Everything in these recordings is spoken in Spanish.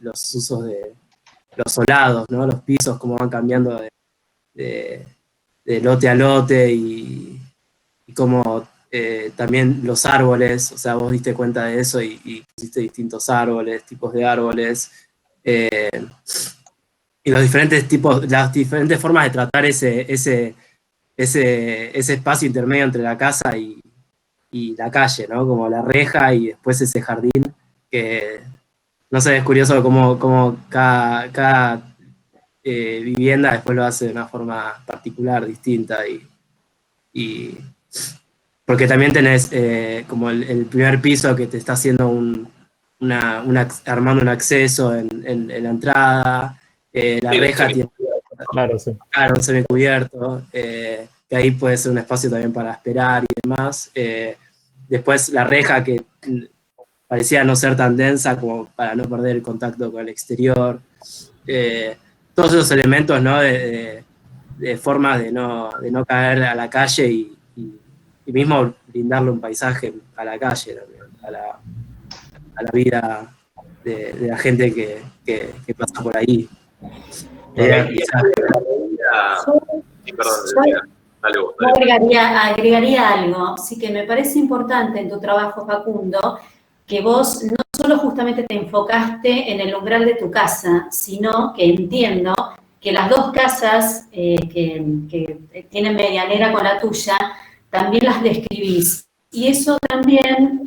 los usos de los solados, ¿no? Los pisos, cómo van cambiando de lote a lote y cómo también los árboles, o sea, vos diste cuenta de eso y pusiste distintos árboles, tipos de árboles, y los diferentes tipos, las diferentes formas de tratar ese espacio intermedio entre la casa y la calle, ¿no? Como la reja y después ese jardín, que no sé, es curioso cómo cada vivienda después lo hace de una forma particular, distinta, y porque también tenés como el primer piso que te está haciendo armando un acceso en la entrada, la reja tiene Claro, sí. un semicubierto, que ahí puede ser un espacio también para esperar y demás. Después la reja que parecía no ser tan densa como para no perder el contacto con el exterior. Todos esos elementos, ¿no? de formas de no caer a la calle y mismo brindarle un paisaje a la calle también, a la vida de la gente que pasa por ahí. Agregaría algo, sí, que me parece importante en tu trabajo, Facundo, que vos no solo justamente te enfocaste en el umbral de tu casa, sino que entiendo que las dos casas que tienen medianera con la tuya, también las describís. Y eso también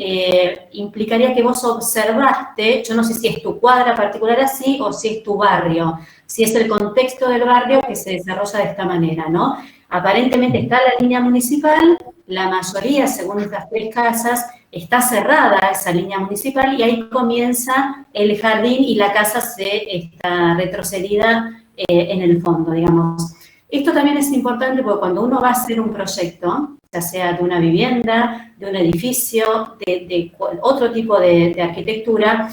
implicaría que vos observaste, yo no sé si es tu cuadra particular así o si es tu barrio, si es el contexto del barrio que se desarrolla de esta manera, ¿no? Aparentemente está la línea municipal, la mayoría, según estas 3 casas, está cerrada esa línea municipal y ahí comienza el jardín y la casa está retrocedida en el fondo, digamos. Esto también es importante porque cuando uno va a hacer un proyecto, ya sea de una vivienda, de un edificio, de otro tipo de arquitectura,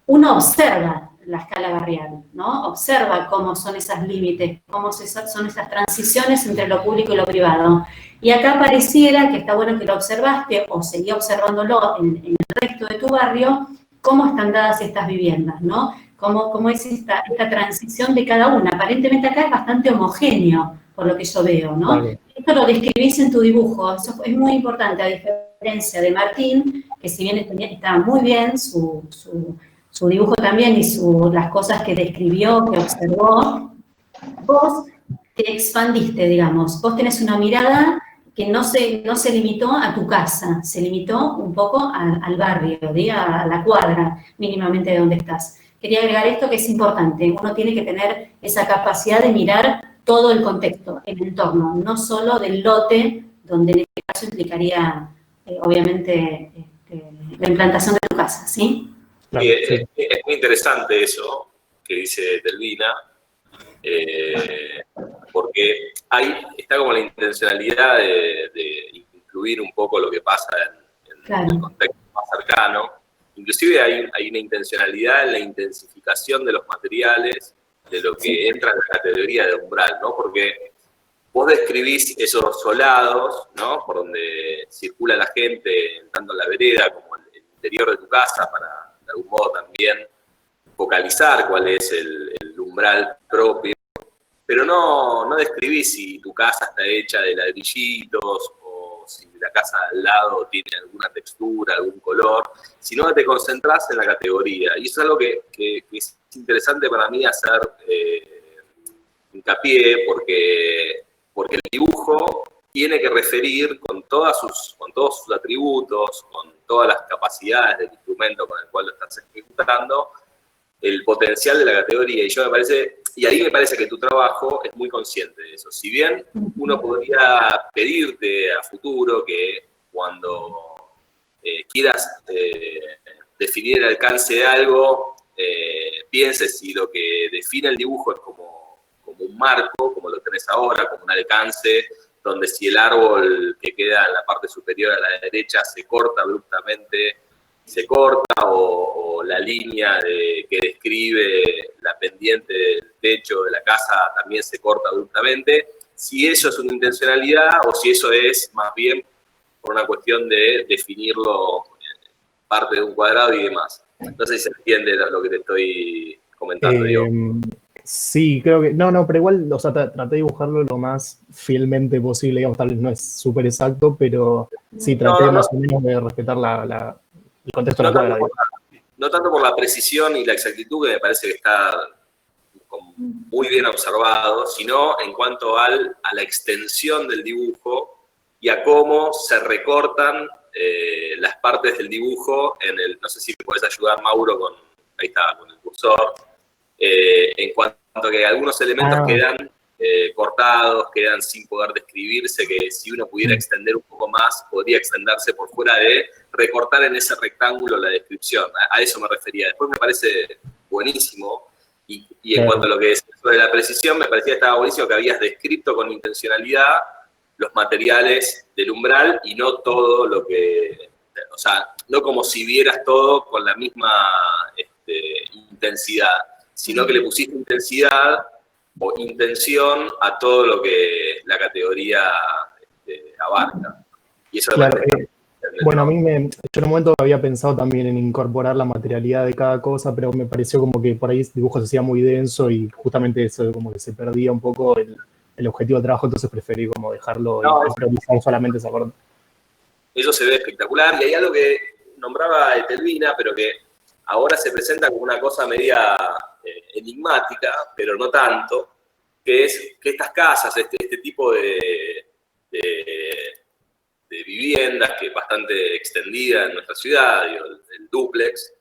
uno observa la escala barrial, ¿no? Observa cómo son esos límites, cómo son esas transiciones entre lo público y lo privado. Y acá pareciera que está bueno que lo observaste o seguí observándolo en el resto de tu barrio, cómo están dadas estas viviendas, ¿no? Cómo es esta transición de cada una. Aparentemente acá es bastante homogéneo, por lo que yo veo, ¿no? Vale. Esto lo describís en tu dibujo, eso es muy importante, a diferencia de Martín, que si bien está muy bien su dibujo también y las cosas que describió, que observó, vos te expandiste, digamos. Vos tenés una mirada que no se limitó a tu casa, se limitó un poco al barrio, a la cuadra mínimamente de donde estás. Quería agregar esto que es importante. Uno tiene que tener esa capacidad de mirar todo el contexto, el entorno, no solo del lote, donde en este caso implicaría, obviamente, la implantación de tu casa, ¿sí? Sí, es muy interesante eso que dice Delvina, porque está como la intencionalidad de incluir un poco lo que pasa en el contexto más cercano. Inclusive hay una intencionalidad en la intensificación de los materiales de lo que entra en la categoría de umbral, ¿no? Porque vos describís esos solados, ¿no? Por donde circula la gente, tanto en la vereda como en el interior de tu casa, para de algún modo también focalizar cuál es el umbral propio, pero no describís si tu casa está hecha de ladrillitos o si la casa al lado tiene alguna textura, algún color, sino que te concentrás en la categoría. Y eso es algo que es interesante para mí hacer hincapié, porque el dibujo tiene que referir con todos sus atributos, con todas las capacidades del instrumento con el cual lo estás ejecutando, el potencial de la categoría. Y ahí me parece que tu trabajo es muy consciente de eso. Si bien uno podría pedirte a futuro que cuando quieras definir el alcance de algo, pienses si lo que define el dibujo es como un marco, como lo tenés ahora, como un alcance, donde si el árbol que queda en la parte superior a la derecha se corta abruptamente, se corta, o la línea que describe la pendiente del techo de la casa también se corta abruptamente, si eso es una intencionalidad o si eso es más bien por una cuestión de definirlo parte de un cuadrado y demás. No sé si se entiende lo que te estoy comentando, Diego. Sí, creo que... No, pero igual, o sea, traté de dibujarlo lo más fielmente posible, digamos, tal vez no es súper exacto, pero sí, traté más o menos de respetar el contexto de la cuadra. No tanto por la precisión y la exactitud, que me parece que está muy bien observado, sino en cuanto a la extensión del dibujo y a cómo se recortan las partes del dibujo no sé si me puedes ayudar, Mauro, ahí está, con el cursor, en cuanto a que algunos elementos quedan cortados, quedan sin poder describirse, que si uno pudiera extender un poco más, podría extenderse por fuera de recortar en ese rectángulo la descripción. A eso me refería. Después me parece buenísimo, y en cuanto a lo que es sobre la precisión, me parecía que estaba buenísimo que habías descrito con intencionalidad los materiales del umbral y no todo lo que... O sea, no como si vieras todo con la misma intensidad, sino que le pusiste intensidad o intención a todo lo que la categoría abarca. Y eso claro, bueno, a mí yo en un momento había pensado también en incorporar la materialidad de cada cosa, pero me pareció como que por ahí el dibujo se hacía muy denso y justamente eso como que se perdía un poco el objetivo de trabajo, entonces preferí como dejarlo improvisar solamente esa parte. Eso se ve espectacular, y hay algo que nombraba Etelvina, pero que ahora se presenta como una cosa media enigmática, pero no tanto, que es que estas casas, este tipo de viviendas, que es bastante extendida en nuestra ciudad, el dúplex,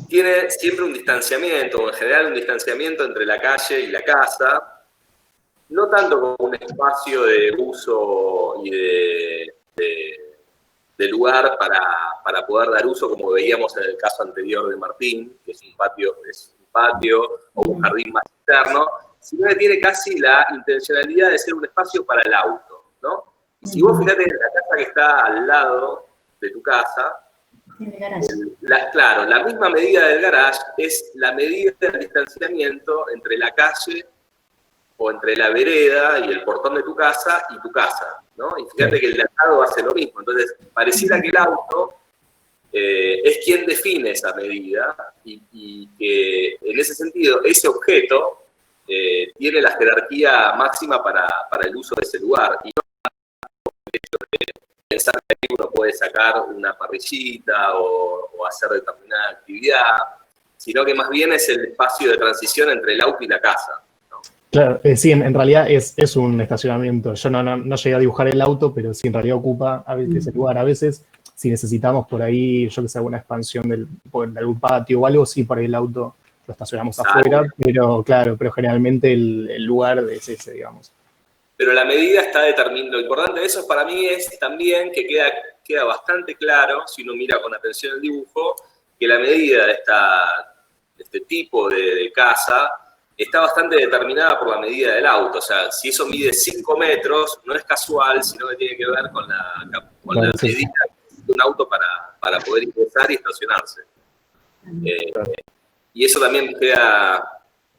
tiene siempre un distanciamiento, o en general un distanciamiento entre la calle y la casa, no tanto como un espacio de uso y de lugar para poder dar uso, como veíamos en el caso anterior de Martín, que es un patio o un jardín más interno, sino que tiene casi la intencionalidad de ser un espacio para el auto, ¿no? Y si vos fíjate en la casa que está al lado de tu casa, claro, la misma medida del garage es la medida del distanciamiento entre la calle o entre la vereda y el portón de tu casa y tu casa, ¿no? Y fíjate que el de al lado hace lo mismo. Entonces, pareciera que el auto es quien define esa medida y que en ese sentido ese objeto tiene la jerarquía máxima para el uso de ese lugar. Y no el hecho de pensar que uno puede sacar una parrillita o hacer determinada actividad, sino que más bien es el espacio de transición entre el auto y la casa. Claro, sí, en realidad es un estacionamiento. Yo no llegué a dibujar el auto, pero sí en realidad ocupa a veces ese lugar. A veces, si necesitamos por ahí, yo que sé, alguna expansión de algún patio o algo, sí, por ahí el auto lo estacionamos afuera, pero claro, pero generalmente el lugar es ese, digamos. Pero la medida está determinada. Lo importante de eso para mí es también que queda bastante claro, si uno mira con atención el dibujo, que la medida de este tipo de casa está bastante determinada por la medida del auto. O sea, si eso mide 5 metros, no es casual, sino que tiene que ver con la medida de un auto para poder ingresar y estacionarse. Y eso también queda...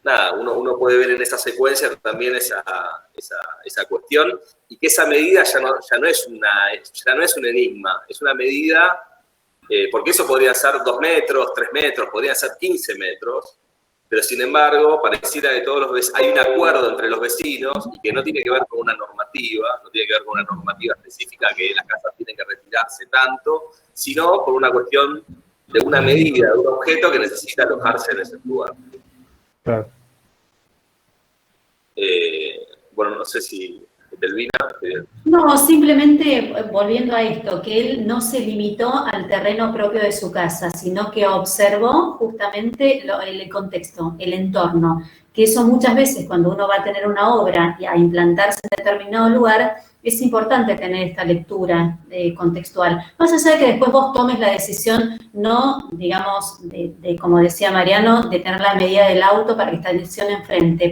Nada, uno puede ver en esa secuencia también esa cuestión, y que esa medida ya no es un enigma, es una medida, porque eso podría ser 2 metros, 3 metros, podrían ser 15 metros, pero sin embargo, pareciera que hay un acuerdo entre los vecinos y que no tiene que ver con una normativa, no tiene que ver con una normativa específica que las casas tienen que retirarse tanto, sino por una cuestión de una medida, de un objeto que necesita alojarse en ese lugar. Claro. Bueno, no sé si Etelvina... No, simplemente volviendo a esto, que él no se limitó al terreno propio de su casa, sino que observó justamente el contexto, el entorno, que eso muchas veces cuando uno va a tener una obra y a implantarse en determinado lugar, es importante tener esta lectura contextual. Más allá de que después vos tomes la decisión, no, digamos, como decía Mariano, de tener la medida del auto para que estacione enfrente,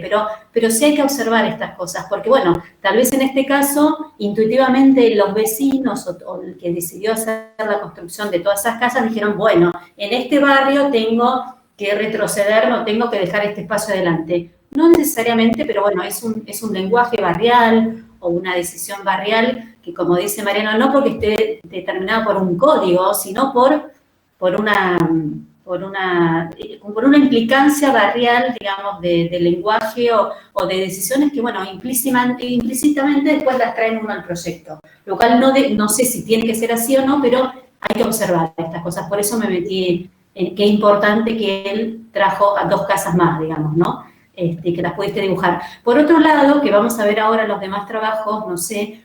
pero sí hay que observar estas cosas, porque bueno, tal vez en este caso, intuitivamente los vecinos o el que decidió hacer la construcción de todas esas casas dijeron, bueno, en este barrio tengo que retroceder, no tengo que dejar este espacio adelante. No necesariamente, pero bueno, es un lenguaje barrial o una decisión barrial que, como dice Mariano, no porque esté determinado por un código, sino por una por una implicancia barrial, digamos, de lenguaje o de decisiones que, bueno, implícitamente después las traen uno al proyecto. Lo cual no sé si tiene que ser así o no, pero hay que observar estas cosas. Por eso me metí en qué importante que él trajo a 2 casas más, digamos, ¿no? Que las pudiste dibujar. Por otro lado, que vamos a ver ahora los demás trabajos, no sé,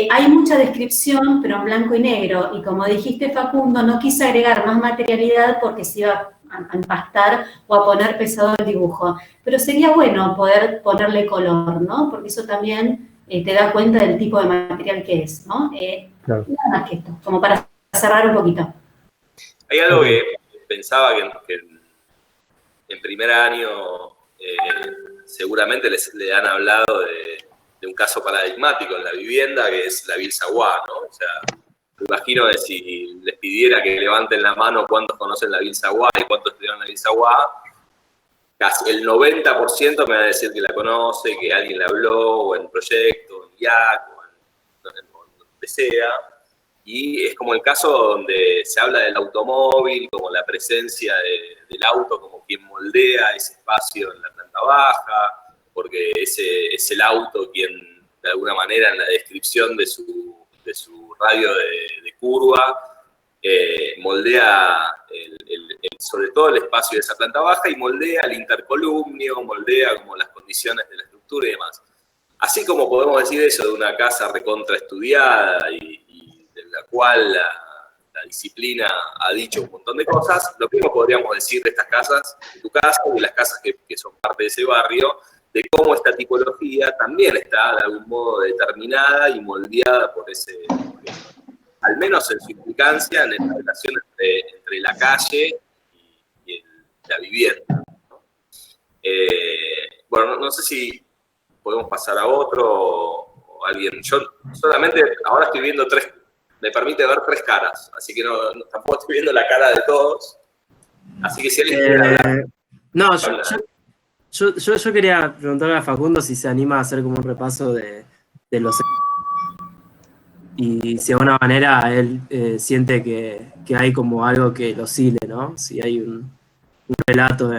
hay mucha descripción, pero en blanco y negro, y como dijiste, Facundo, no quise agregar más materialidad porque se iba a empastar o a poner pesado el dibujo. Pero sería bueno poder ponerle color, ¿no? Porque eso también te da cuenta del tipo de material que es, ¿no? Claro. Nada más que esto, como para cerrar un poquito. Hay algo que pensaba que en primer año seguramente le han hablado de un caso paradigmático en la vivienda, que es la Vilsaguá, ¿no? O sea, me imagino que si les pidiera que levanten la mano cuántos conocen la Vilsaguá y cuántos estudiaron la Vilsaguá, casi el 90% me va a decir que la conoce, que alguien le habló, o en proyecto, en IAC, o en donde sea. Y es como el caso donde se habla del automóvil, como la presencia del auto como quien moldea ese espacio en la planta baja, porque es el auto quien, de alguna manera, en la descripción de su radio de curva, moldea sobre todo el espacio de esa planta baja y moldea el intercolumnio, moldea como las condiciones de la estructura y demás. Así como podemos decir eso de una casa recontraestudiada y de la cual la disciplina ha dicho un montón de cosas, lo mismo podríamos decir de estas casas, de tu casa y de las casas que son parte de ese barrio, de cómo esta tipología también está de algún modo determinada y moldeada por ese, al menos en su implicancia, en esta relación entre la calle y la vivienda, ¿no? Bueno, no sé si podemos pasar a otro o alguien. Yo solamente ahora estoy viendo me permite ver 3 caras, así que tampoco estoy viendo la cara de todos. Así que si alguien quiere hablar. No, yo quería preguntarle a Facundo si se anima a hacer como un repaso de los... Y si de alguna manera él siente que hay como algo que lo hile, ¿no? Si hay un relato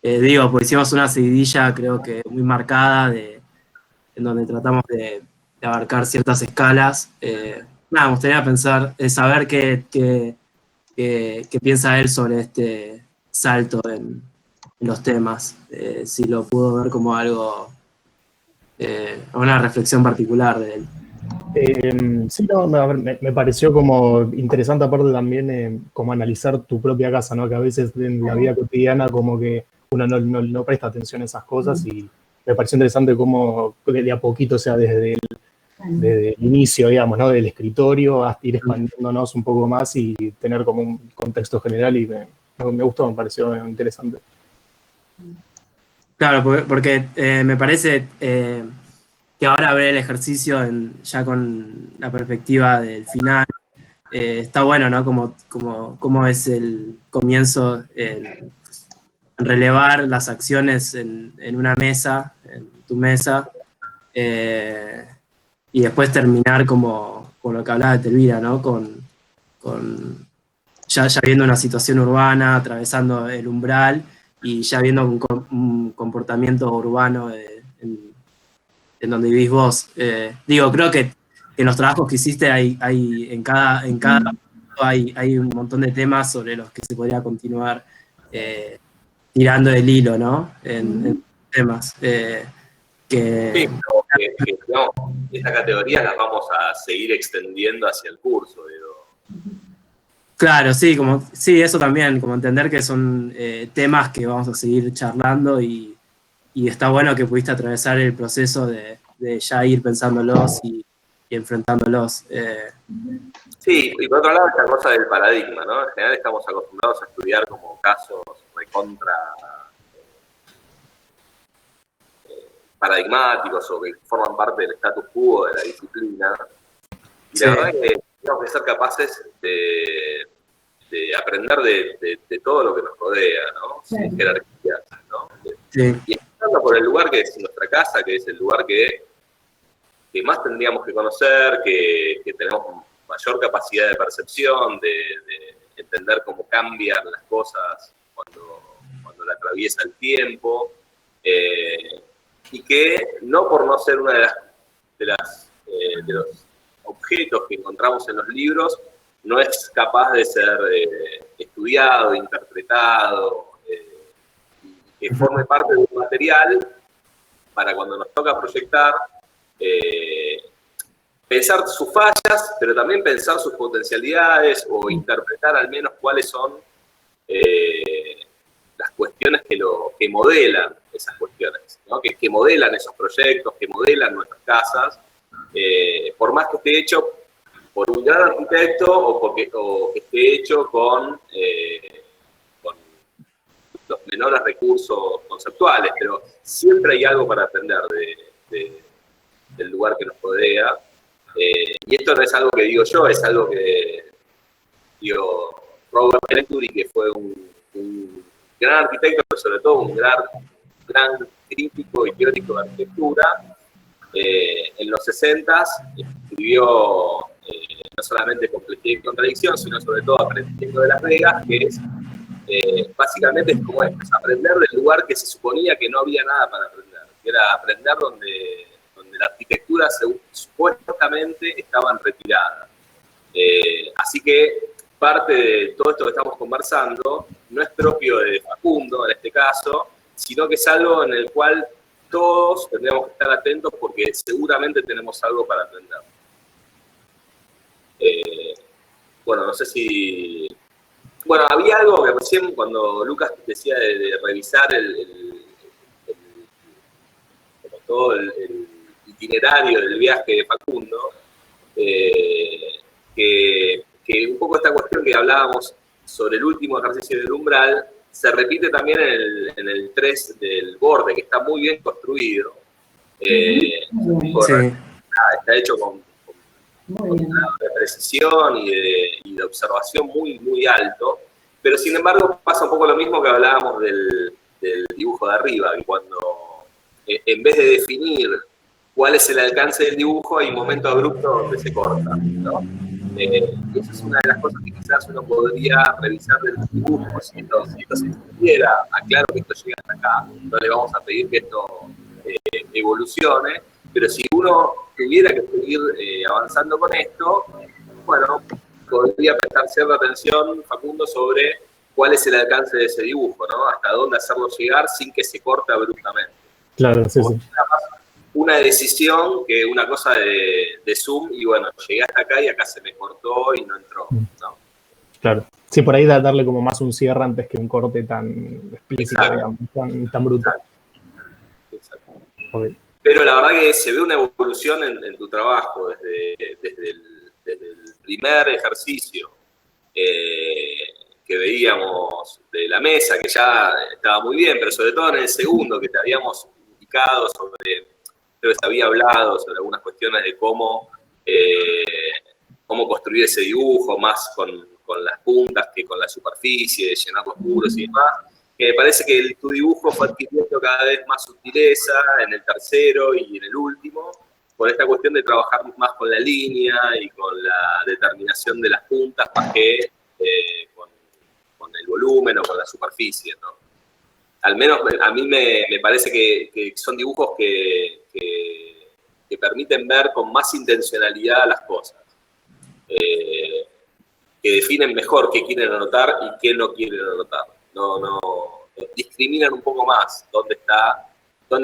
pues hicimos una seguidilla creo que muy marcada en donde tratamos de abarcar ciertas escalas. Me gustaría saber qué piensa él sobre este salto en los temas, si lo pudo ver como algo, una reflexión particular de él. Sí, no, a ver, me pareció como interesante aparte también como analizar tu propia casa, ¿no? Que a veces en la vida cotidiana como que uno no presta atención a esas cosas y me pareció interesante cómo de a poquito, o sea, desde el inicio, digamos, ¿no? Del escritorio hasta ir expandiéndonos un poco más y tener como un contexto general y me gustó, me pareció interesante. Claro, porque me parece que ahora ver el ejercicio ya con la perspectiva del final, está bueno, ¿no? Como es el comienzo en relevar las acciones en una mesa, en tu mesa, y después terminar con lo que hablaba de Telvira, ¿no? Ya viendo una situación urbana, atravesando el umbral y ya viendo un comportamiento urbano en donde vivís vos. Creo que en los trabajos que hiciste en cada hay un montón de temas sobre los que se podría continuar tirando el hilo, ¿no? En temas. Sí, digamos, estas categorías las vamos a seguir extendiendo hacia el curso, digo. Claro, sí, eso también, como entender que son temas que vamos a seguir charlando y está bueno que pudiste atravesar el proceso de ya ir pensándolos y enfrentándolos. Sí, y por otro lado esta cosa del paradigma, ¿no? En general estamos acostumbrados a estudiar como casos recontra paradigmáticos o que forman parte del status quo de la disciplina. Y la verdad es que tenemos que ser capaces de aprender de todo lo que nos rodea, ¿no? Sin jerarquías, ¿no? Sí. Y empezando por el lugar que es nuestra casa, que es el lugar que más tendríamos que conocer, que tenemos mayor capacidad de percepción, entender cómo cambian las cosas cuando la atraviesa el tiempo, y que no por no ser una de los objetos que encontramos en los libros, no es capaz de ser estudiado, interpretado, y que forme parte de un material para cuando nos toca proyectar, pensar sus fallas, pero también pensar sus potencialidades o interpretar al menos cuáles son las cuestiones que modelan esas cuestiones, ¿no? que modelan esos proyectos, que modelan nuestras casas, por más que esté hecho por un gran arquitecto o que esté hecho con los menores recursos conceptuales, pero siempre hay algo para aprender del lugar que nos rodea. Y esto no es algo que digo yo, es algo que dio Robert Venturi, que fue un gran arquitecto, pero sobre todo un gran crítico y teórico de arquitectura. En los 60s escribió no solamente Complejidad y Contradicción, sino sobre todo Aprendiendo de Las Vegas, que es básicamente es como esto, es aprender del lugar que se suponía que no había nada para aprender, que era aprender donde la arquitectura supuestamente estaba en retirada. Así que parte de todo esto que estamos conversando no es propio de Facundo, en este caso, sino que es algo en el cual todos tendríamos que estar atentos porque seguramente tenemos algo para aprender. Bueno, no sé si... Bueno, había algo que recién cuando Lucas decía de revisar como todo el itinerario del viaje de Facundo, que un poco esta cuestión que hablábamos sobre el último ejercicio del umbral se repite también en el 3 del borde, que está muy bien construido. Sí. Está hecho con un grado de precisión y de observación muy, muy alto, pero sin embargo pasa un poco lo mismo que hablábamos del dibujo de arriba, que cuando en vez de definir cuál es el alcance del dibujo, hay un momento abrupto donde se corta, ¿no? Y esa es una de las cosas que quizás uno podría revisar del dibujo, si esto se entendiera, aclaro que esto llega hasta acá, no le vamos a pedir que esto evolucione, pero si uno tuviera que seguir avanzando con esto, bueno, podría prestar cierta atención, Facundo, sobre cuál es el alcance de ese dibujo, ¿no? Hasta dónde hacerlo llegar sin que se corte abruptamente. Claro, sí, sí. Una decisión que una cosa de zoom, y bueno, llegué hasta acá y acá se me cortó y no entró, ¿no? Claro. Sí, por ahí darle como más un cierre antes que un corte tan explícito, digamos, tan brutal. Exacto. Okay. Pero la verdad que se ve una evolución en tu trabajo desde el primer ejercicio que veíamos de la mesa, que ya estaba muy bien, pero sobre todo en el segundo, que te habíamos indicado sobre, creo que se había hablado sobre algunas cuestiones de cómo construir ese dibujo, más con las puntas que con la superficie, de llenar los muros y demás. Que me parece que tu dibujo fue adquiriendo cada vez más sutileza en el tercero y en el último, por esta cuestión de trabajar más con la línea y con la determinación de las puntas, más que con el volumen o con la superficie, ¿no? Al menos a mí me parece que son dibujos que permiten ver con más intencionalidad las cosas, que definen mejor qué quieren anotar y qué no quieren anotar. No discriminan un poco más dónde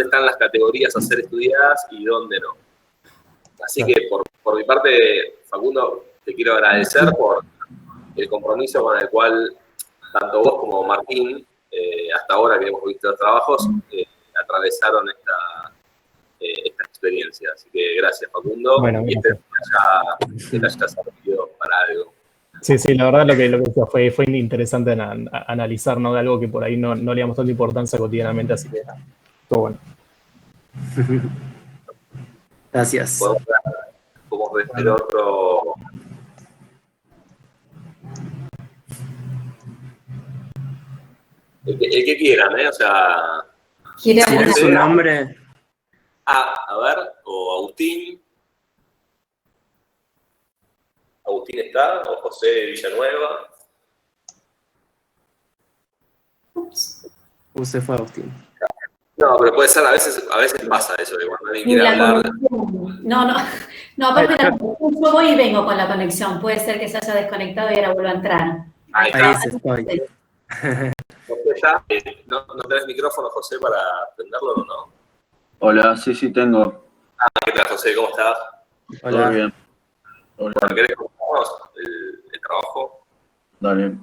están las categorías a ser estudiadas y dónde no. Así que por mi parte, Facundo, te quiero agradecer por el compromiso con el cual tanto vos como Martín, hasta ahora que hemos visto los trabajos, atravesaron esta experiencia. Así que gracias, Facundo. Bueno, y espero que te haya servido para algo. Sí, la verdad lo que decía fue interesante analizar, ¿no? De algo que por ahí no le damos tanta importancia cotidianamente, así que todo bueno. Gracias. Podemos ver otro. El que quieran, ¿eh? O sea. ¿Tienes su nombre? A ver, o Agustín. Agustín está, o José Villanueva. Ups. Se fue Agustín. No, pero puede ser, a veces pasa eso, que cuando alguien quiere La hablar. conexión. No, aparte de la conexión, yo voy y vengo con la conexión. Puede ser que se haya desconectado y ahora vuelva a entrar. Ahí Ahí está. se estoy. José, ya, ¿no tenés micrófono, José, para prenderlo o no? Hola, sí tengo. ¿Qué tal, José? ¿Cómo estás? Hola. Todo bien. Hola, Bueno, ¿querés contarnos el trabajo? dale.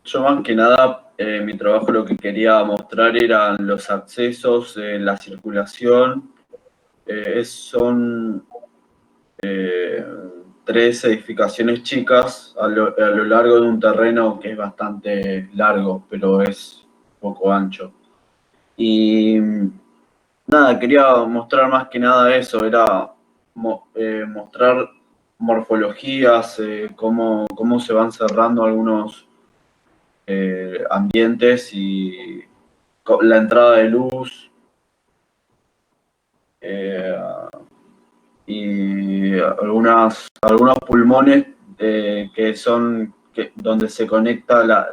Yo más que nada, mi trabajo lo que quería mostrar eran los accesos, la circulación. Son 3 edificaciones chicas a lo largo de un terreno que es bastante largo, pero es poco ancho. Y nada, quería mostrar más que nada eso, era mostrar morfologías, cómo se van cerrando algunos ambientes y la entrada de luz y algunos pulmones donde se conecta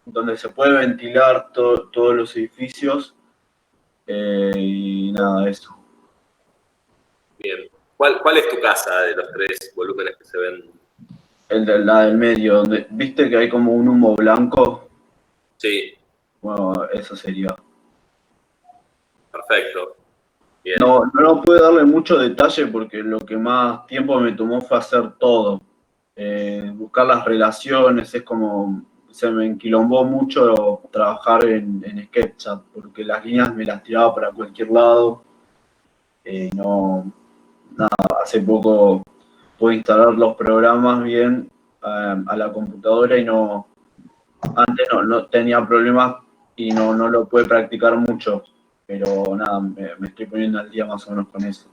donde se puede ventilar todos los edificios y nada, eso. Bien. ¿Cuál es tu casa de los 3 volúmenes que se ven? La del medio, donde, ¿viste que hay como un humo blanco? Sí, Bueno, eso sería. perfecto. Bien. No pude darle mucho detalle porque lo que más tiempo me tomó fue hacer todo. Buscar las relaciones, es como, se me enquilombó mucho trabajar en SketchUp, porque las líneas me las tiraba para cualquier lado. Hace poco pude instalar los programas bien a la computadora y antes no tenía problemas y no lo pude practicar mucho, pero nada, me estoy poniendo al día más o menos con eso.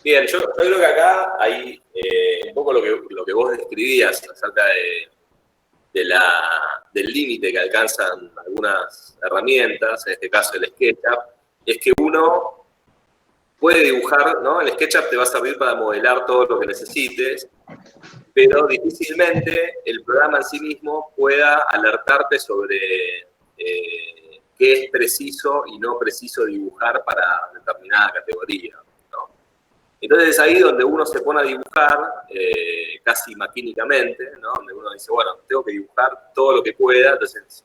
Bien, yo creo que acá hay un poco lo que vos describías acerca del límite que alcanzan algunas herramientas, en este caso el SketchUp, es que uno puede dibujar, ¿no? El SketchUp te va a servir para modelar todo lo que necesites, pero difícilmente el programa en sí mismo pueda alertarte sobre qué es preciso y no preciso dibujar para determinada categoría, ¿no? Entonces es ahí donde uno se pone a dibujar casi maquínicamente, ¿no? Donde uno dice, bueno, tengo que dibujar todo lo que pueda, entonces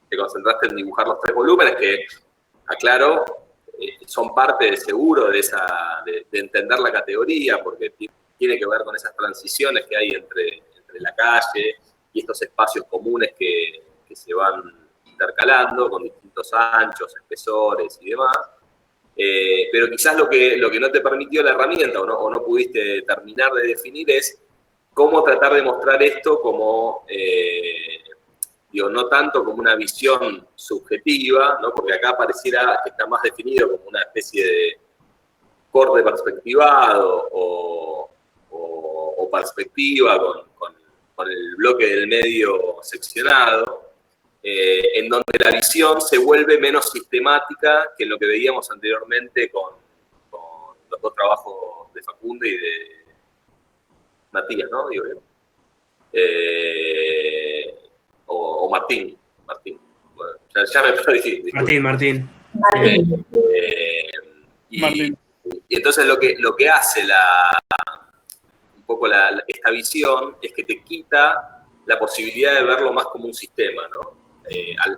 te concentraste en dibujar los 3 volúmenes que, aclaro, son parte de seguro de entender la categoría, porque tiene que ver con esas transiciones que hay entre la calle y estos espacios comunes que se van intercalando con distintos anchos, espesores y demás. Pero quizás lo que no te permitió la herramienta o no pudiste terminar de definir es cómo tratar de mostrar esto como, no tanto como una visión subjetiva, ¿no? Porque acá pareciera que está más definido como una especie de corte perspectivado o perspectiva con el bloque del medio seccionado, en donde la visión se vuelve menos sistemática que lo que veíamos anteriormente con los 2 trabajos de Facundo y de Matías, ¿no? Digo bien. O Martín. Bueno, ya me perdí. Martín. Y entonces lo que hace un poco esta visión es que te quita la posibilidad de verlo más como un sistema, ¿no?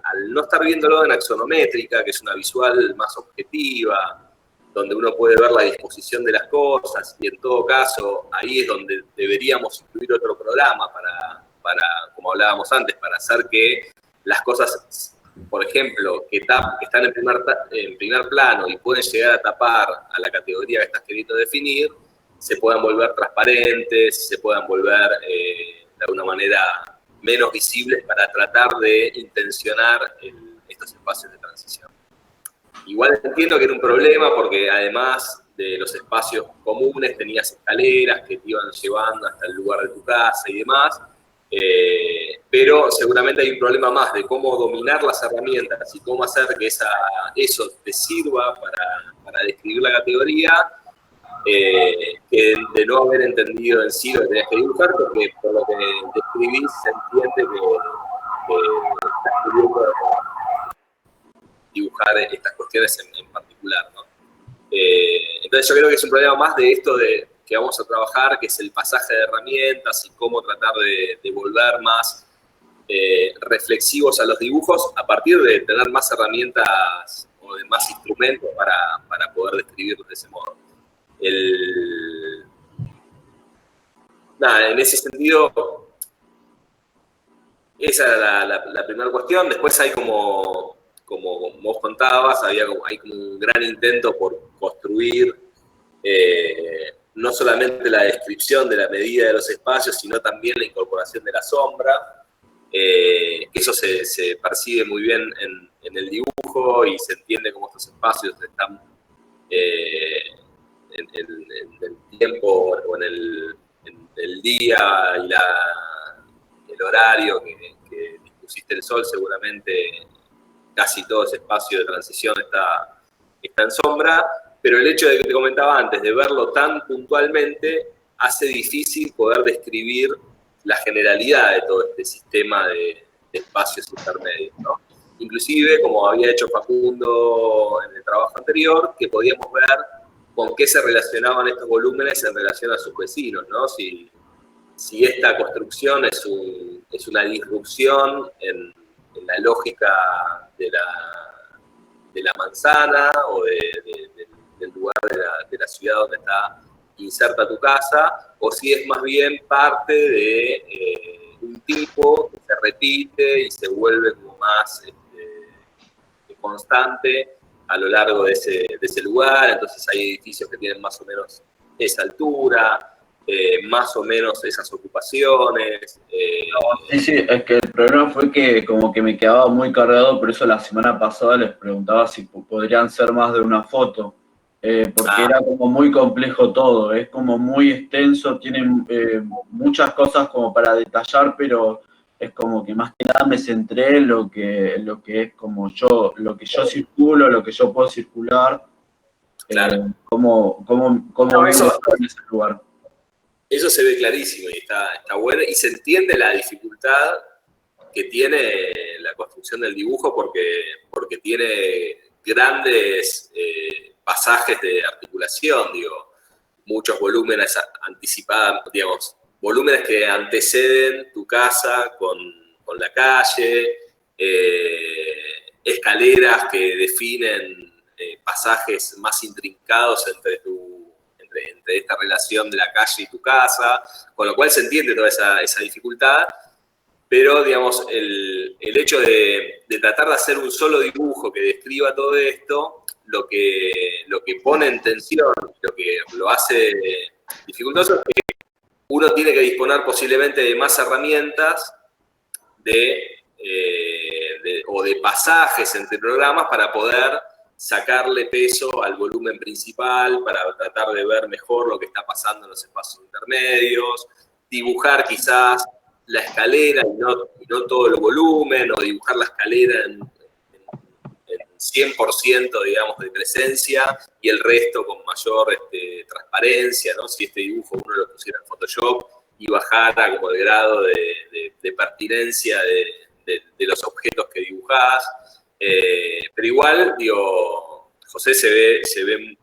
Al no estar viéndolo en axonométrica, que es una visual más objetiva, donde uno puede ver la disposición de las cosas, y en todo caso, ahí es donde deberíamos incluir otro programa para como hablábamos antes, para hacer que las cosas, por ejemplo, que están en primer plano y pueden llegar a tapar a la categoría que estás queriendo definir, se puedan volver transparentes, se puedan volver de alguna manera menos visibles para tratar de intencionar estos espacios de transición. Igual entiendo que era un problema porque además de los espacios comunes tenías escaleras que te iban llevando hasta el lugar de tu casa y demás, pero seguramente hay un problema más de cómo dominar las herramientas y cómo hacer que eso te sirva para describir la categoría, que de no haber entendido en sí lo que tenías que dibujar, porque por lo que describís se entiende dibujar estas cuestiones en particular, ¿no? Entonces yo creo que es un problema más de esto que vamos a trabajar, que es el pasaje de herramientas y cómo tratar de volver más reflexivos a los dibujos a partir de tener más herramientas o de más instrumentos para poder describirlos de ese modo. Nada, en ese sentido, esa era la primera cuestión. Después hay como vos contabas, hay como un gran intento por construir no solamente la descripción de la medida de los espacios, sino también la incorporación de la sombra, que eso se percibe muy bien en el dibujo y se entiende cómo estos espacios están en el tiempo o en el día y el horario que dispusiste el sol, seguramente casi todo ese espacio de transición está en sombra, pero el hecho de que te comentaba antes, de verlo tan puntualmente, hace difícil poder describir la generalidad de todo este sistema de espacios intermedios, ¿no? Inclusive, como había hecho Facundo en el trabajo anterior, que podíamos ver con qué se relacionaban estos volúmenes en relación a sus vecinos, ¿no? Si esta construcción es una disrupción en la lógica de la manzana o del lugar de la ciudad donde está inserta tu casa, o si es más bien parte de un tipo que se repite y se vuelve como más constante a lo largo de ese lugar. Entonces hay edificios que tienen más o menos esa altura, más o menos esas ocupaciones. Sí, es que el problema fue que como que me quedaba muy cargado, por eso la semana pasada les preguntaba si podrían ser más de una foto, porque era como muy complejo todo, es como muy extenso, tienen muchas cosas como para detallar, pero es como que más que nada me centré en lo que es como lo que yo circulo, lo que yo puedo circular, Claro. cómo No, vivo en ese lugar. Eso se ve clarísimo y está bueno, y se entiende la dificultad que tiene la construcción del dibujo porque tiene grandes pasajes de articulación, digo, muchos volúmenes anticipados, digamos, volúmenes que anteceden tu casa con la calle, escaleras que definen pasajes más intrincados entre esta relación de la calle y tu casa, con lo cual se entiende toda esa dificultad, pero digamos, el hecho de tratar de hacer un solo dibujo que describa todo esto, lo que pone en tensión, lo que lo hace dificultoso, es que uno tiene que disponer posiblemente de más herramientas o de pasajes entre programas para poder sacarle peso al volumen principal, para tratar de ver mejor lo que está pasando en los espacios intermedios, dibujar quizás la escalera y no todo el volumen, o dibujar la escalera en 100%, digamos, de presencia, y el resto con mayor transparencia, ¿no? Si este dibujo uno lo pusiera en Photoshop y bajara como el grado de pertinencia de los objetos que dibujás. Pero igual, digo, José, se ve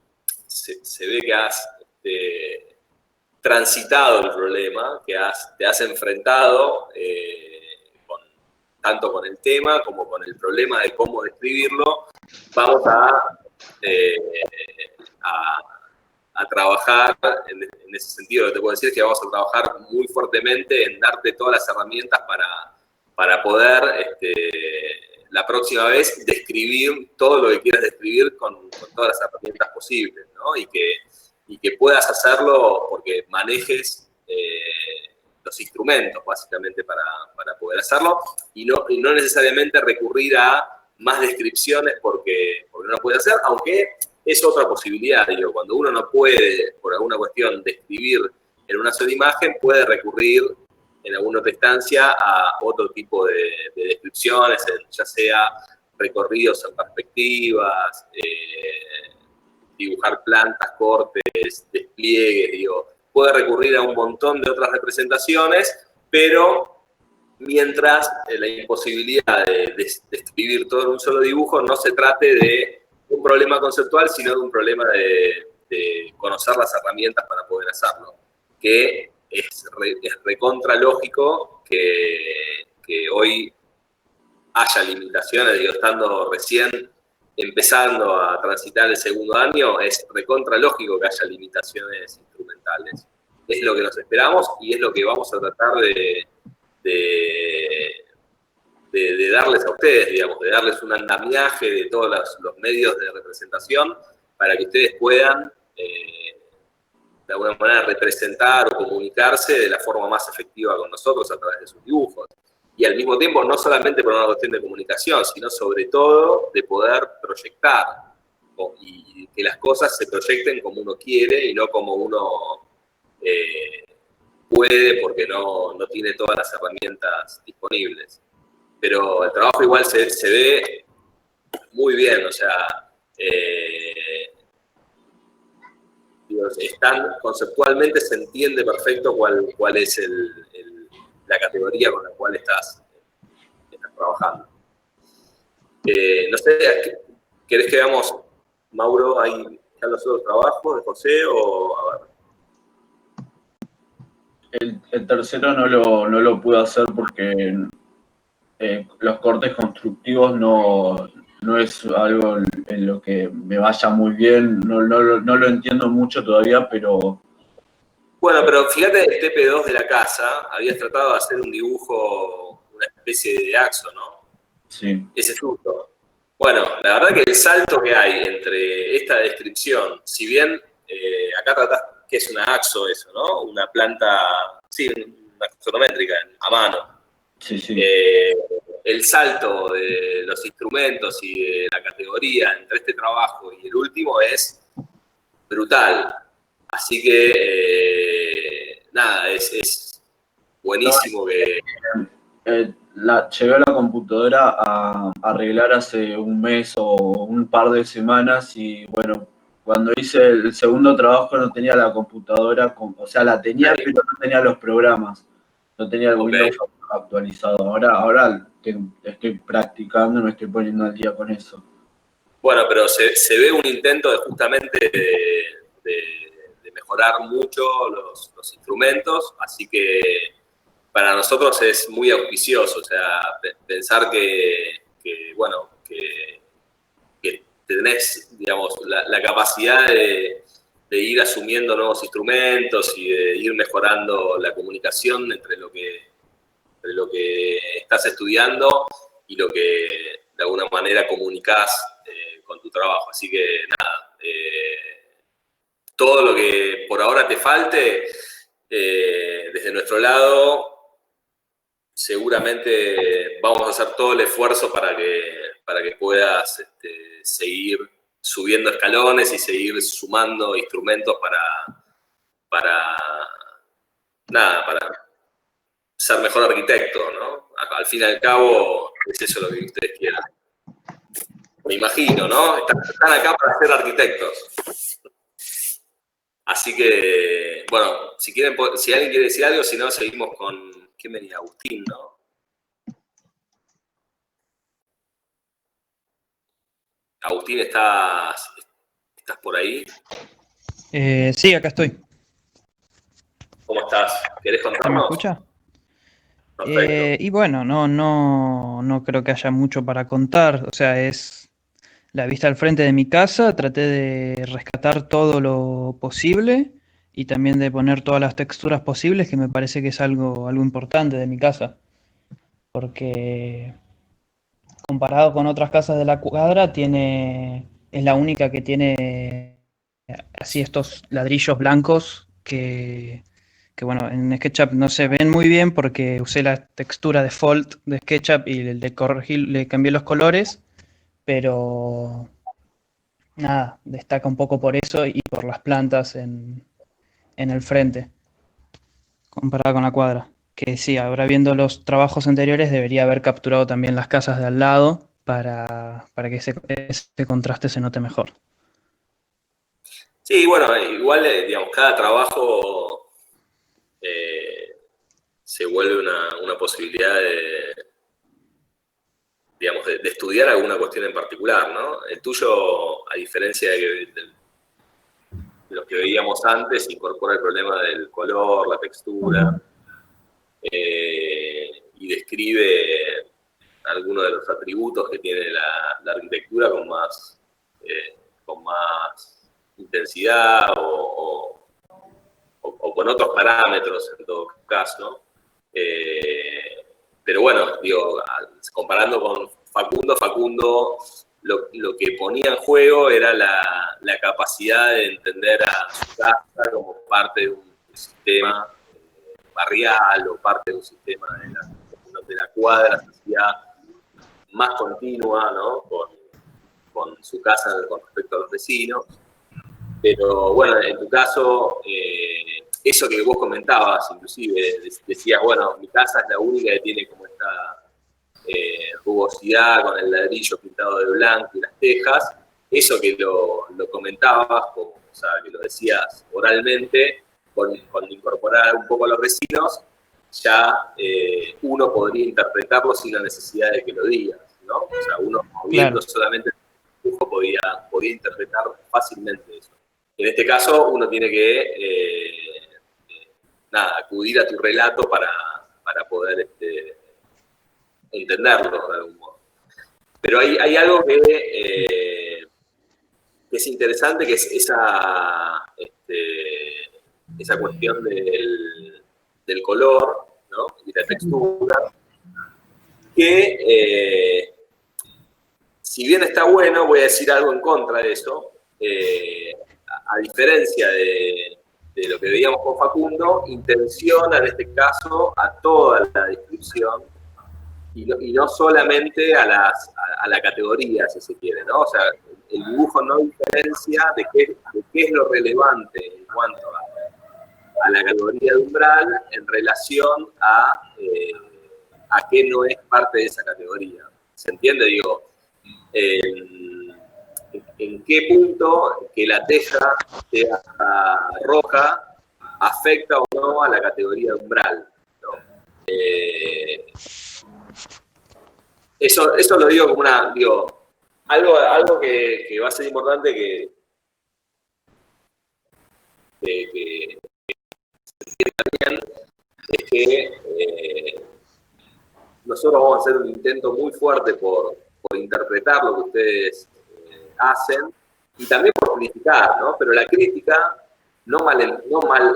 que has transitado el problema, que te has enfrentado tanto con el tema como con el problema de cómo describirlo. Vamos a trabajar en ese sentido. Lo que te puedo decir es que vamos a trabajar muy fuertemente en darte todas las herramientas para poder la próxima vez describir todo lo que quieras describir con todas las herramientas posibles, ¿no? Y que puedas hacerlo porque manejes los instrumentos, básicamente, para poder hacerlo, y no necesariamente recurrir a más descripciones porque no puede hacer, aunque es otra posibilidad. Digo, cuando uno no puede, por alguna cuestión, describir en una sola imagen, puede recurrir en alguna otra instancia a otro tipo de descripciones, ya sea recorridos en perspectivas, dibujar plantas, cortes, despliegues, digo, puede recurrir a un montón de otras representaciones, pero mientras la imposibilidad de escribir todo en un solo dibujo no se trate de un problema conceptual, sino de un problema de conocer las herramientas para poder hacerlo, que es recontra lógico que hoy haya limitaciones, digo, estando recién empezando a transitar el segundo año, es recontra lógico que haya limitaciones instrumentales. Es lo que nos esperamos y es lo que vamos a tratar de darles a ustedes, digamos, de darles un andamiaje de todos los medios de representación para que ustedes puedan, de alguna manera, representar o comunicarse de la forma más efectiva con nosotros a través de sus dibujos. Y al mismo tiempo, no solamente por una cuestión de comunicación, sino sobre todo de poder proyectar y que las cosas se proyecten como uno quiere y no como uno puede porque no tiene todas las herramientas disponibles. Pero el trabajo igual se ve muy bien, o sea, conceptualmente se entiende perfecto cuál es la categoría con la cual estás trabajando. No sé, ¿querés que veamos, Mauro, ahí están los otros trabajos de José o a ver? El tercero no lo pude hacer porque los cortes constructivos no es algo en lo que me vaya muy bien, no lo entiendo mucho todavía, pero... Bueno, pero fíjate, el TP2 de la casa, habías tratado de hacer un dibujo, una especie de axo, ¿no? Sí. Ese fruto. Bueno, la verdad que el salto que hay entre esta descripción, si bien acá tratás que es una axo eso, ¿no? Una planta, sí, una axonométrica a mano. Sí, sí. El salto de los instrumentos y de la categoría entre este trabajo y el último es brutal. Así que, nada, es buenísimo que... Llevé a la computadora a arreglar hace un mes o un par de semanas y, bueno, cuando hice el segundo trabajo no tenía la computadora, o sea, la tenía, pero no tenía los programas. No tenía el Windows actualizado. Ahora estoy practicando y me estoy poniendo al día con eso. Bueno, pero se ve un intento de justamente de mejorar mucho los instrumentos, así que para nosotros es muy auspicioso, o sea, pensar que tenés, digamos, la capacidad de ir asumiendo nuevos instrumentos y de ir mejorando la comunicación entre lo que estás estudiando y lo que de alguna manera comunicás con tu trabajo. Así que nada, todo lo que por ahora te falte, desde nuestro lado, seguramente vamos a hacer todo el esfuerzo para que puedas seguir subiendo escalones y seguir sumando instrumentos para ser mejor arquitecto, ¿no? Al fin y al cabo, es eso lo que ustedes quieran. Me imagino, ¿no? Están acá para ser arquitectos. Así que, bueno, si alguien quiere decir algo, si no, seguimos con... ¿Quién venía? Agustín, ¿no? Agustín, ¿estás por ahí? Sí, acá estoy. ¿Cómo estás? ¿Querés ¿Se me contarnos? escucha? Perfecto. Y bueno, no creo que haya mucho para contar. O sea, es la vista al frente de mi casa. Traté de rescatar todo lo posible y también de poner todas las texturas posibles, que me parece que es algo importante de mi casa. Porque comparado con otras casas de la cuadra, es la única que tiene así estos ladrillos blancos que bueno, en SketchUp no se ven muy bien porque usé la textura default de SketchUp y le cambié los colores, pero nada, destaca un poco por eso y por las plantas en el frente, comparado con la cuadra. Que sí, ahora viendo los trabajos anteriores debería haber capturado también las casas de al lado para que ese contraste se note mejor. Sí, bueno, igual, digamos, cada trabajo se vuelve una posibilidad digamos, de estudiar alguna cuestión en particular, ¿no? El tuyo, a diferencia de los que veíamos antes, incorpora el problema del color, la textura, y describe algunos de los atributos que tiene la arquitectura con más intensidad o con otros parámetros en todo caso. Pero bueno, digo, comparando con Facundo lo que ponía en juego era la capacidad de entender a su casa como parte de un sistema barrial o parte de un sistema de la cuadra social más continua, ¿no? Con su casa con respecto a los vecinos. Pero bueno, en tu caso, eso que vos comentabas, inclusive, decías, bueno, mi casa es la única que tiene como esta rugosidad con el ladrillo pintado de blanco y las tejas, eso que lo comentabas, o sea, que lo decías oralmente, con incorporar un poco a los vecinos, ya uno podría interpretarlo sin la necesidad de que lo digas, ¿no? O sea, uno viendo solamente el dibujo podía interpretar fácilmente eso. En este caso, uno tiene que acudir a tu relato para poder entenderlo de algún modo. Pero hay algo que es interesante, que es esa cuestión del color, ¿no? Y la textura, que si bien está bueno, voy a decir algo en contra de eso, a diferencia de lo que veíamos con Facundo, intenciona en este caso a toda la descripción y no solamente a la categoría, si se quiere, ¿no? O sea, el dibujo no diferencia de qué es lo relevante en cuanto a la categoría de umbral en relación a qué no es parte de esa categoría. ¿Se entiende? Digo, en qué punto que la teja sea roja afecta o no a la categoría de umbral, ¿no? Eso lo digo como algo que va a ser importante que también es que nosotros vamos a hacer un intento muy fuerte por interpretar lo que ustedes hacen y también por criticar, ¿no? Pero la crítica no mal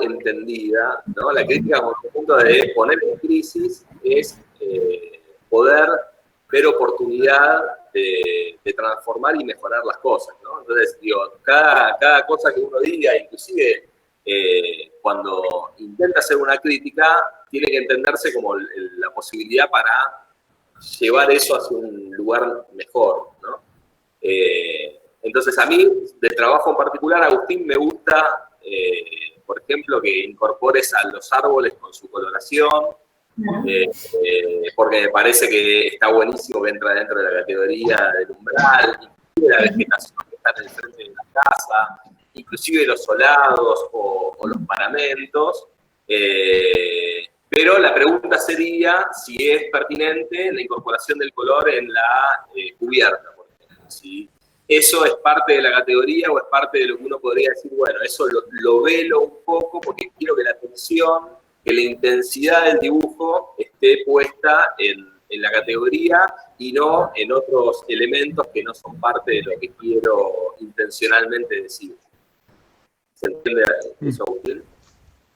entendida, ¿no? La crítica como un punto de poner en crisis es poder ver oportunidad de transformar y mejorar las cosas, ¿no? Entonces, digo, cada cosa que uno diga, inclusive cuando intenta hacer una crítica, tiene que entenderse como la posibilidad para llevar eso hacia un lugar mejor, ¿no? Entonces, a mí, del trabajo en particular, Agustín, me gusta, por ejemplo, que incorpores a los árboles con su coloración, porque me parece que está buenísimo que entra dentro de la categoría del umbral, inclusive la vegetación que está en el frente de la casa, inclusive los solados o los paramentos, pero la pregunta sería si es pertinente la incorporación del color en la cubierta, por ejemplo. Si eso es parte de la categoría o es parte de lo que uno podría decir, bueno, eso lo velo un poco porque quiero que la atención, que la intensidad del dibujo esté puesta en la categoría y no en otros elementos que no son parte de lo que quiero intencionalmente decir. ¿Se entiende eso, Agustín?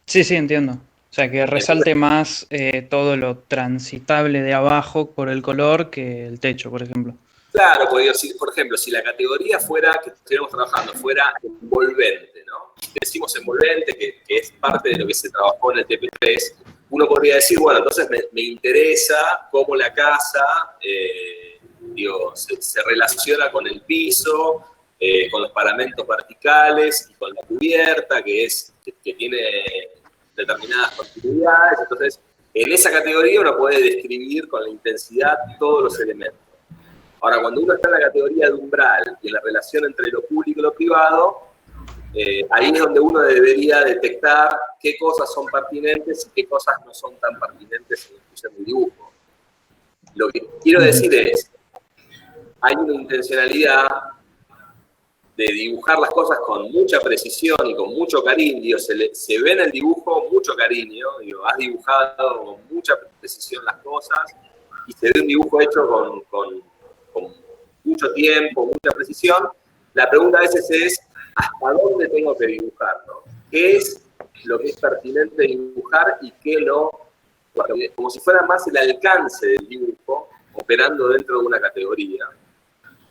Sí, entiendo. O sea, que resalte más todo lo transitable de abajo por el color que el techo, por ejemplo. Claro, porque por ejemplo, si la categoría que estuviéramos trabajando fuera envolvente, ¿no? Decimos envolvente, que es parte de lo que se trabajó en el TP3, uno podría decir, bueno, entonces me interesa cómo la casa se relaciona con el piso, con los paramentos verticales y con la cubierta, que tiene determinadas continuidades. Entonces, en esa categoría uno puede describir con la intensidad todos los elementos. Ahora, cuando uno está en la categoría de umbral y en la relación entre lo público y lo privado, ahí es donde uno debería detectar qué cosas son pertinentes y qué cosas no son tan pertinentes en la inclusión del dibujo. Lo que quiero decir es, hay una intencionalidad de dibujar las cosas con mucha precisión y con mucho cariño. Se ve en el dibujo mucho cariño, digo, has dibujado con mucha precisión las cosas y se ve un dibujo hecho con mucho tiempo, mucha precisión. La pregunta a veces es, ¿hasta dónde tengo que dibujar, ¿no? ¿Qué es lo que es pertinente dibujar y qué no? Como si fuera más el alcance del dibujo operando dentro de una categoría.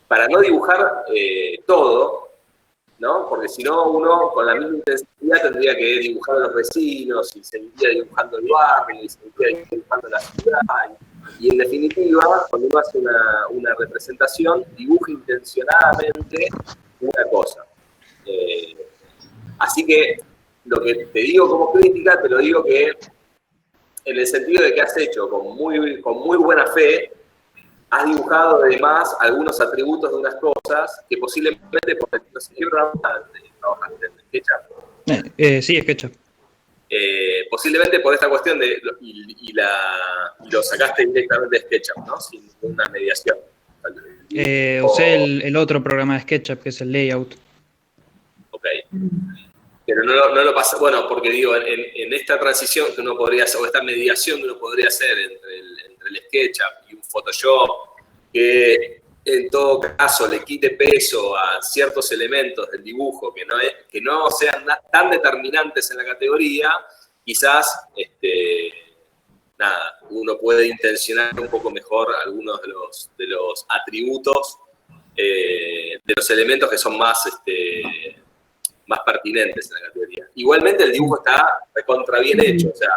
Para no dibujar todo, ¿no? Porque si no, uno con la misma intensidad tendría que dibujar a los vecinos y seguiría dibujando el barrio y seguiría dibujando la ciudad. Y en definitiva, cuando uno hace una representación, dibuja intencionadamente una cosa. Así que lo que te digo como crítica, te lo digo que en el sentido de que has hecho con muy buena fe, has dibujado además algunos atributos de unas cosas que posiblemente, por no sé qué programa trabajaste en SketchUp. Sí, SketchUp. Posiblemente por esta cuestión de lo sacaste directamente de SketchUp, ¿no? Sin una mediación. Usé el otro programa de SketchUp, que es el Layout. Ok. Pero no lo pasa, bueno, porque digo, en esta transición que uno podría hacer, o esta mediación que uno podría hacer entre el SketchUp y un Photoshop, que en todo caso le quite peso a ciertos elementos del dibujo que no sean tan determinantes en la categoría, quizás uno puede intencionar un poco mejor algunos de los atributos de los elementos que son más pertinentes en la categoría. Igualmente el dibujo está recontra bien hecho, o sea,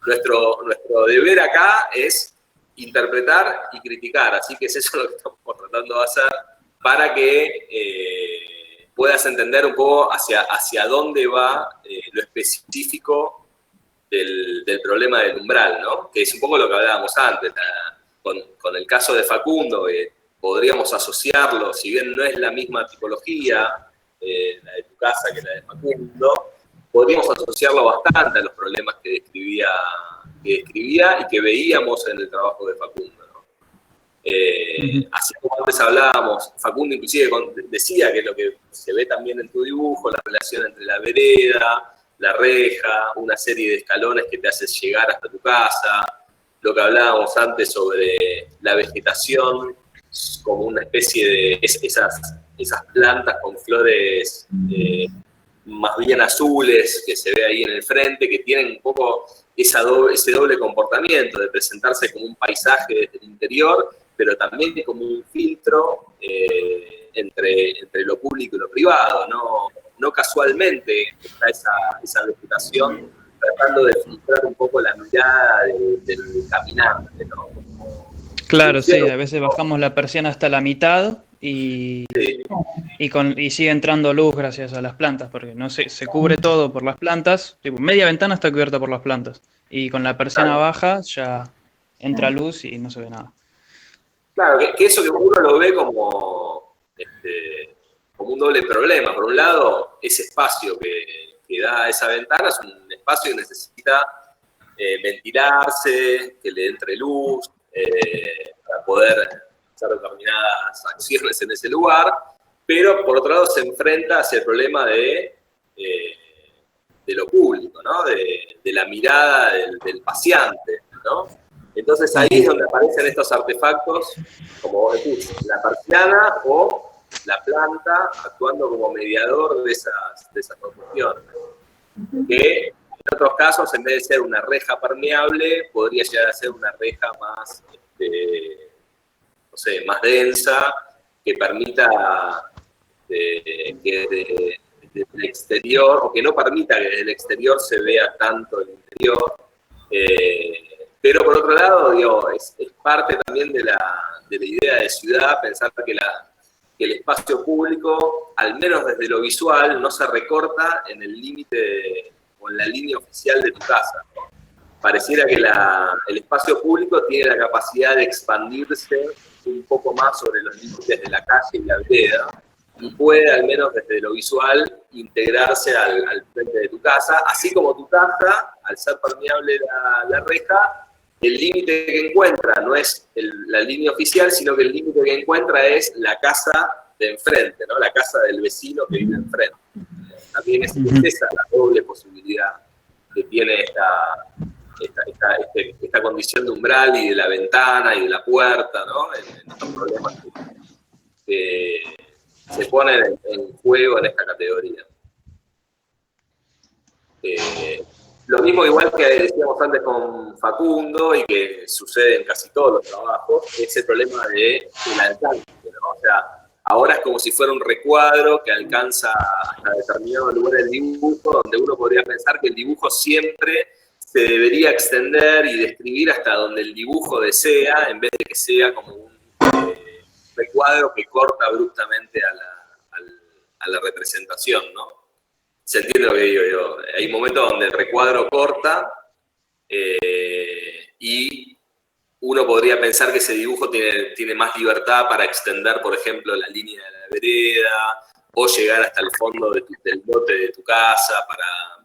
nuestro deber acá es interpretar y criticar, así que es eso lo que estamos tratando de hacer para que puedas entender un poco hacia dónde va lo específico del problema del umbral, ¿no? Que es un poco lo que hablábamos antes, con el caso de Facundo, podríamos asociarlo, si bien no es la misma tipología, la de tu casa que la de Facundo, podríamos asociarlo bastante a los problemas que describía y que veíamos en el trabajo de Facundo, ¿no? Así como antes hablábamos, Facundo inclusive decía que lo que se ve también en tu dibujo, la relación entre la vereda, la reja, una serie de escalones que te haces llegar hasta tu casa, lo que hablábamos antes sobre la vegetación como una especie de esas plantas con flores más bien azules que se ve ahí en el frente, que tienen un poco ese doble comportamiento de presentarse como un paisaje desde el interior, pero también como un filtro entre lo público y lo privado. No casualmente está esa vegetación tratando de filtrar un poco la mirada del caminante, ¿no? Claro, sí, a veces bajamos la persiana hasta la mitad y sigue entrando luz gracias a las plantas, porque no se cubre todo por las plantas, tipo, media ventana está cubierta por las plantas, y con la persiana baja ya entra luz y no se ve nada. Claro, que eso que uno lo ve como un doble problema. Por un lado, ese espacio que da esa ventana es un espacio que necesita ventilarse, que le entre luz, para poder hacer determinadas acciones en ese lugar, pero por otro lado se enfrenta hacia el problema de lo público, ¿no? De la mirada del paseante, ¿no? Entonces ahí es donde aparecen estos artefactos, como vos decís, la persiana o la planta actuando como mediador de esas proporciones. Que en otros casos, en vez de ser una reja permeable, podría llegar a ser una reja más, no sé, más densa, que permita que desde el exterior, o que no permita que desde el exterior se vea tanto el interior. Pero por otro lado, digo, es parte también de la idea de ciudad, pensar que el espacio público, al menos desde lo visual, no se recorta en el límite o en la línea oficial de tu casa, ¿no? Pareciera que el espacio público tiene la capacidad de expandirse un poco más sobre los límites de la calle y la vereda, y puede, al menos desde lo visual, integrarse al frente de tu casa, así como tu casa, al ser permeable la reja, el límite que encuentra no es la línea oficial, sino que el límite que encuentra es la casa de enfrente, ¿no? La casa del vecino que vive enfrente. También es esa la doble posibilidad que tiene esta condición de umbral y de la ventana y de la puerta, ¿no? En estos problemas que se ponen en juego en esta categoría. Lo mismo igual que decíamos antes con Facundo y que sucede en casi todos los trabajos, es el problema del alcance, ¿no? O sea, ahora es como si fuera un recuadro que alcanza hasta determinado lugar del dibujo, donde uno podría pensar que el dibujo siempre se debería extender y describir hasta donde el dibujo desea, en vez de que sea como un recuadro que corta abruptamente a la representación, ¿no? Se entiende lo que digo yo. Hay momentos donde el recuadro corta y uno podría pensar que ese dibujo tiene más libertad para extender, por ejemplo, la línea de la vereda o llegar hasta el fondo del lote de tu casa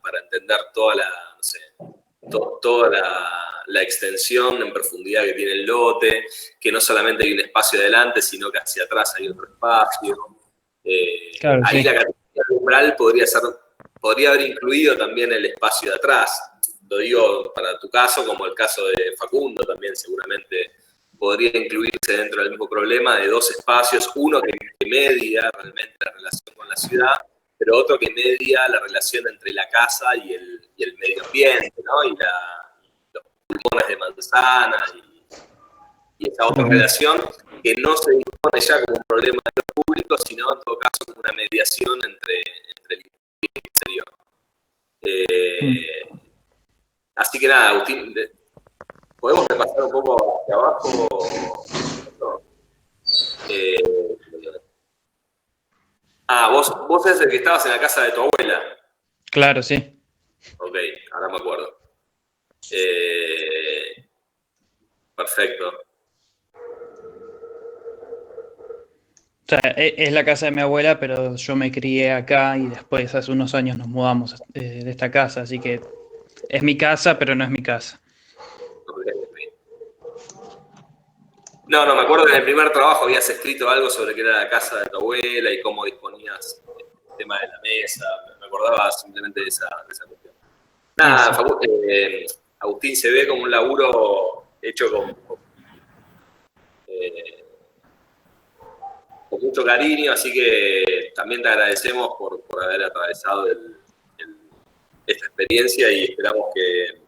para entender toda la extensión en profundidad que tiene el lote, que no solamente hay un espacio adelante, sino que hacia atrás hay otro espacio. Claro, ahí sí. la categoría umbral podría haber incluido también el espacio de atrás. Lo digo para tu caso, como el caso de Facundo también seguramente podría incluirse dentro del mismo problema de dos espacios, uno que media realmente la relación con la ciudad, pero otro que media la relación entre la casa y el medio ambiente, ¿no? Y los pulmones de manzana y esa otra relación que no se dispone ya como un problema de lo público, sino en todo caso como una mediación entre el interior y el exterior. Así que nada, Agustín, ¿podemos repasar un poco hacia abajo? Vos eres el que estabas en la casa de tu abuela. Claro, sí. Ok, ahora me acuerdo. Perfecto. O sea, es la casa de mi abuela, pero yo me crié acá y después hace unos años nos mudamos de esta casa, así que es mi casa, pero no es mi casa. No, me acuerdo que en el primer trabajo habías escrito algo sobre que era la casa de tu abuela y cómo disponías el tema de la mesa. Me acordaba simplemente de esa cuestión. Nada, Agustín, se ve como un laburo hecho con mucho cariño, así que también te agradecemos por haber atravesado esta experiencia y esperamos que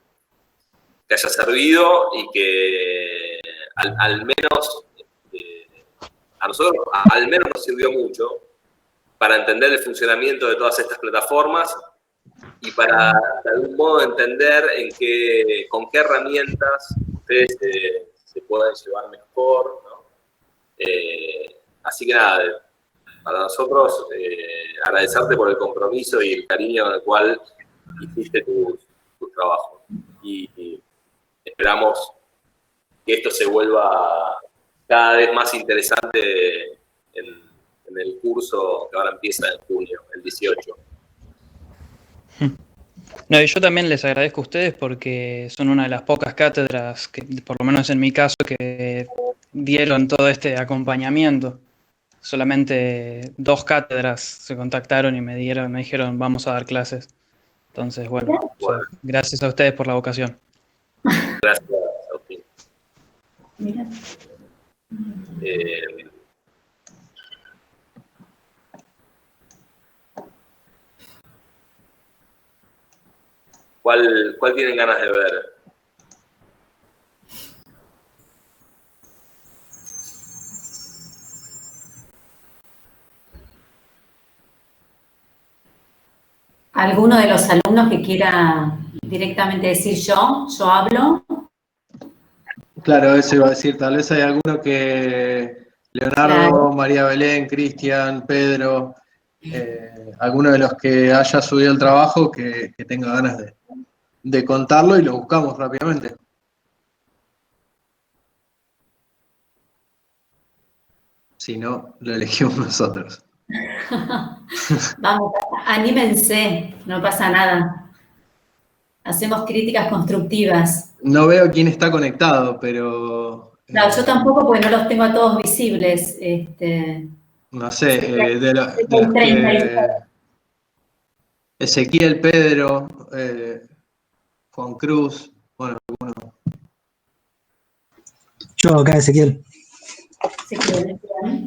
haya servido y que al menos a nosotros al menos nos sirvió mucho para entender el funcionamiento de todas estas plataformas y para de algún modo entender con qué herramientas ustedes se pueden llevar mejor, ¿no? Así que nada, para nosotros agradecerte por el compromiso y el cariño con el cual hiciste tus trabajos. Y esperamos que esto se vuelva cada vez más interesante en el curso que ahora empieza en junio, el 18. No, y yo también les agradezco a ustedes porque son una de las pocas cátedras que, por lo menos en mi caso, que dieron todo este acompañamiento. Solamente 2 cátedras se contactaron y me dijeron, vamos a dar clases. Entonces, bueno, o sea, gracias a ustedes por la vocación. Gracias, Agustín. Mira. ¿Cuál tienen ganas de ver? ¿Alguno de los alumnos que quiera directamente decir yo hablo? Claro, eso iba a decir, tal vez hay alguno que, Leonardo, Claro. María Belén, Cristian, Pedro, alguno de los que haya subido el trabajo que tenga ganas de contarlo y lo buscamos rápidamente. Si no, lo elegimos nosotros. Vamos, anímense, no pasa nada. Hacemos críticas constructivas. No veo quién está conectado, pero... No, yo tampoco porque no los tengo a todos visibles. No sé, de los 36. que... Ezequiel, Pedro, Juan Cruz, bueno, algunos. Yo acá, Ezequiel.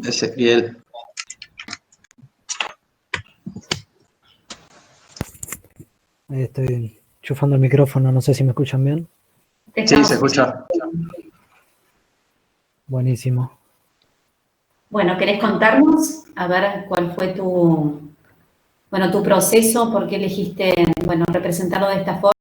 Ezequiel. Estoy chufando el micrófono, no sé si me escuchan bien. Sí, se escucha. Buenísimo. Bueno, ¿querés contarnos? A ver cuál fue tu proceso, por qué elegiste, representarlo de esta forma.